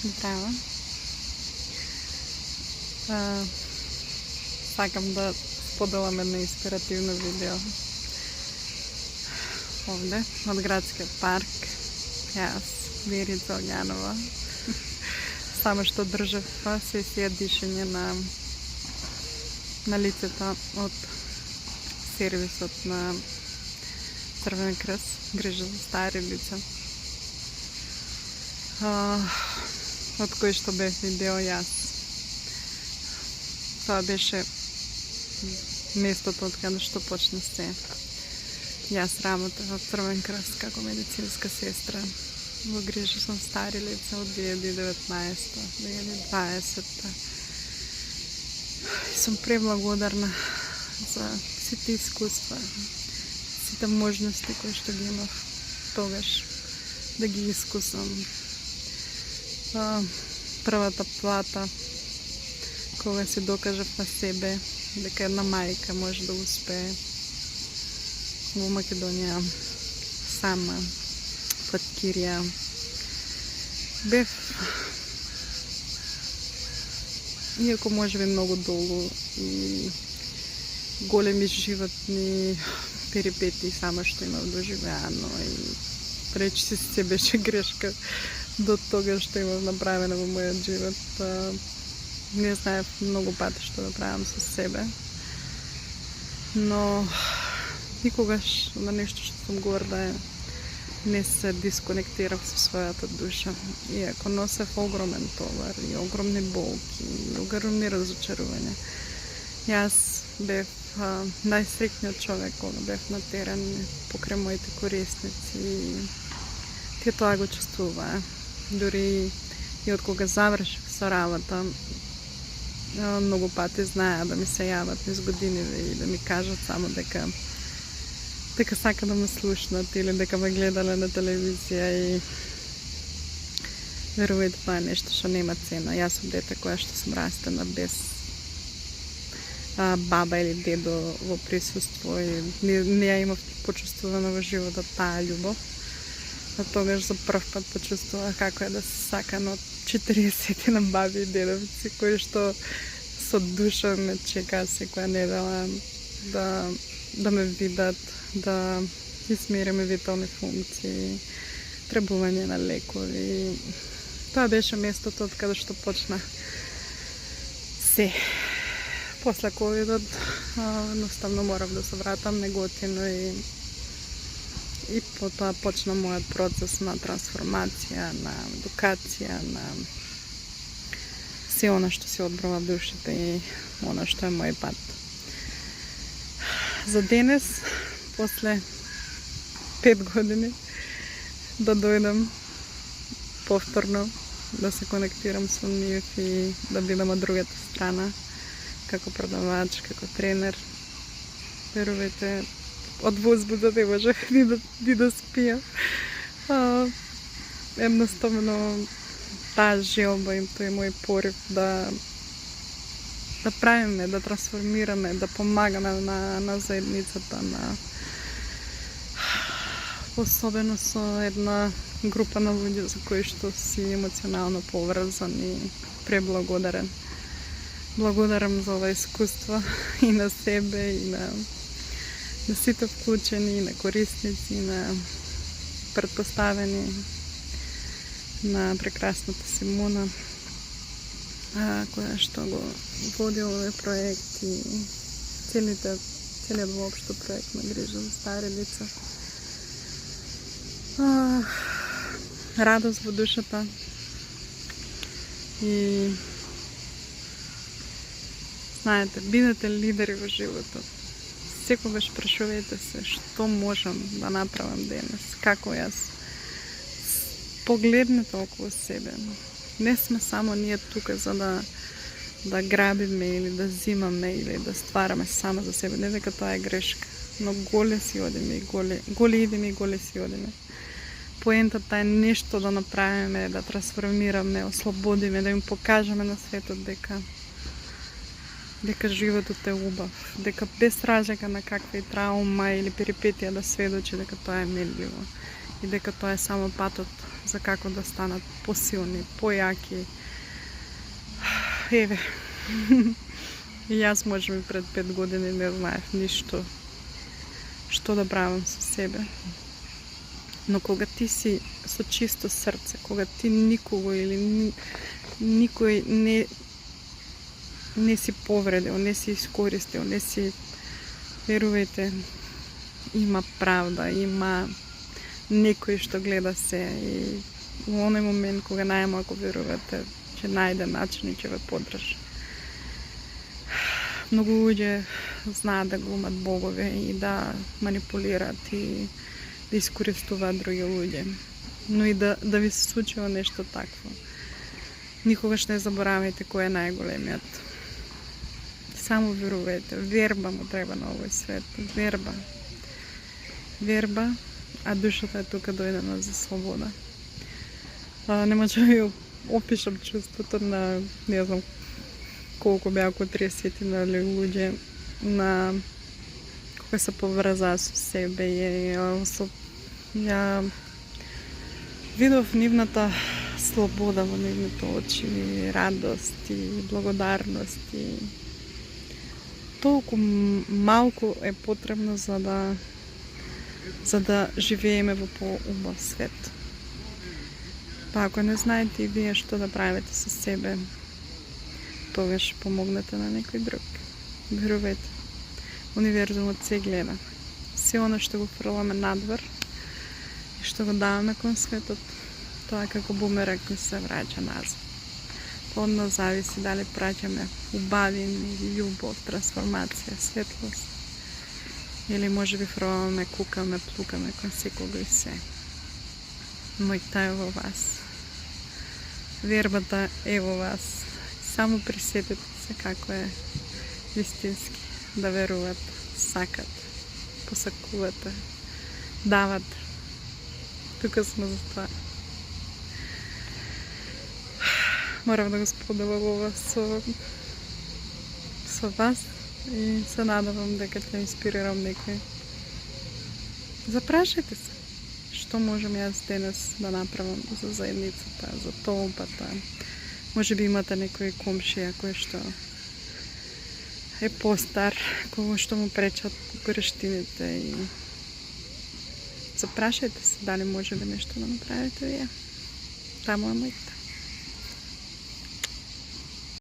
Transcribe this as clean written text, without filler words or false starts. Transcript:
Здраво. Сакам да споделам едно инспиративно видео овде, од градскиот парк. Јас, Вирица Огњанова, само што држав сесија дишење на лицето од сервисот на Црвен крст, грижа за стари лица. Од кој што бев видео јас. Тоа беше местото од каде што почна се. Јас работев во Црвен крст како медицинска сестра во грижа за стари лица од 2019-2020. Сум преблагодарна за сите искуства, сите можности кои што ги имав тогаш да ги искусам. Првата плата кога се докажав на себе дека една мајка може да успее во Македонија сама, под кирија. Бев, иако може би многу долу и големи животни перипетии само што имав доживеано и речиси се беше грешка до тога што имав направено во мојот живот. Не знаев многу пати што да правам со себе, но никогаш на нешто што сум горда не се дисконектирав со својата душа. Иако носев огромен товар и огромни болки и огромни разочарувања. Јас бев најсреќниот човек кога бев на терен покрај моите корисници и тие тоа го чувствуваа. Дури и од кога завршив со работа, многу пати знаеа да ми се јават низ годините и да ми кажат само дека сака да ме слушнат или дека ме гледале на телевизија и верувајте, тоа е нешто што нема цена. Јас сум дете која што сум растена без баба или дедо во присуство и не ја имав почувствувано во животот таа љубов. А тогаш за прв пат почувствував како е да се сакан од 40 на баби и дедовци кои што со душа ме чекаа секоја недела да ме видат, да измериме витални функции, требување на лекови. Тоа беше местото од каде што почна се. После ковидот едноставно морав да се вратам неготино и потоа почна мојот процес на трансформација, на едукација, на се она што се одбрава душите и она што е мој пат. За денес, после 5 години, да дојдам повторно, да се конектирам со нив и да бидам од другата страна, како продавач, како тренер. Верувајте, од возбуда не можех ни да спијам. Едноставно, таа желба и тој мој порив да правиме, да трансформираме, да помагаме на заедницата, особено со една група на луѓе за кои што си емоционално поврзани. Преблагодарен. Благодарам за ова искуство и на себе, и на сите вклучени, на корисници, на претпоставени, на прекрасната Симона, која што го води овој проект и целиот воопшто проект на грижа за стари лица. Радост во душата и знаете, бидете лидери во животот. Секогаш прашувајте се што можам да направам денес, како јас. Погледнете околу себе. Не сме само ние тука за да грабиме или да зимаме или да ствараме само за себе. Не дека тоа е грешка, но голе си одиме и голе идеме и голе си одиме. Поентата е нешто да направиме, да трансформираме, ослободиме, да им покажеме на светот дека животот е убав, дека без разлика на каква и траума или перипетија да сведочи дека тоа е менливо. и дека тоа е само патот за како да станат посилни, појаки. Еве, и јас можеби пред 5 години не знаев ништо што да правам со себе. Но кога ти си со чисто срце, кога ти никого или никој не си повредил, не си искористил, не си, верувајте, има правда, има некој што гледа се и во оној момент кога најмалку верувате, ќе најде начин и ќе ве поддржи. Многу луѓе знаат да глумат богове и да манипулираат и да искористуваат други луѓе. Но и да ви се случува нешто такво, никогаш не заборавајте кој е најголемиот. Само верувајте. Верба му треба на овој свет. Верба. Верба, а душата е тука дојдена за слобода. Не може да ви опишам чувството на, не знам колку беа, околу 30 луѓе, на кога се поврзаа со себе и ја видов нивната слобода во нивните очи, радост и благодарност и толку малку е потребно за да живееме во поубав свет. Па ако не знаете и вие што да правите со себе, тогаш помогнете на некој друг. Верувајте, универзумот се гледа. Се оно што го фрламе надвор и што го даваме кон светот, тоа е како бумеранг кој се враќа назад. Од нас зависи дали праќаме убавини, љубов, трансформација, светлост, или може би фрламе, кукаме, плукаме кон секого и се. Мојта е во вас. Вербата е во вас. Само присетете се како е вистински да веруват, сакат, посакувате, дават. Тука сме за тоа. Морам да го споделам ова со вас и се надевам дека ќе инспирирам некој. Запрашајте се што можам јас денес да направам за заедницата, за толпата. Може би имате некој комшија кој што е постар, кој што му пречат корештините и запрашајте се дали може би нешто да направите вие. Таму е мојта.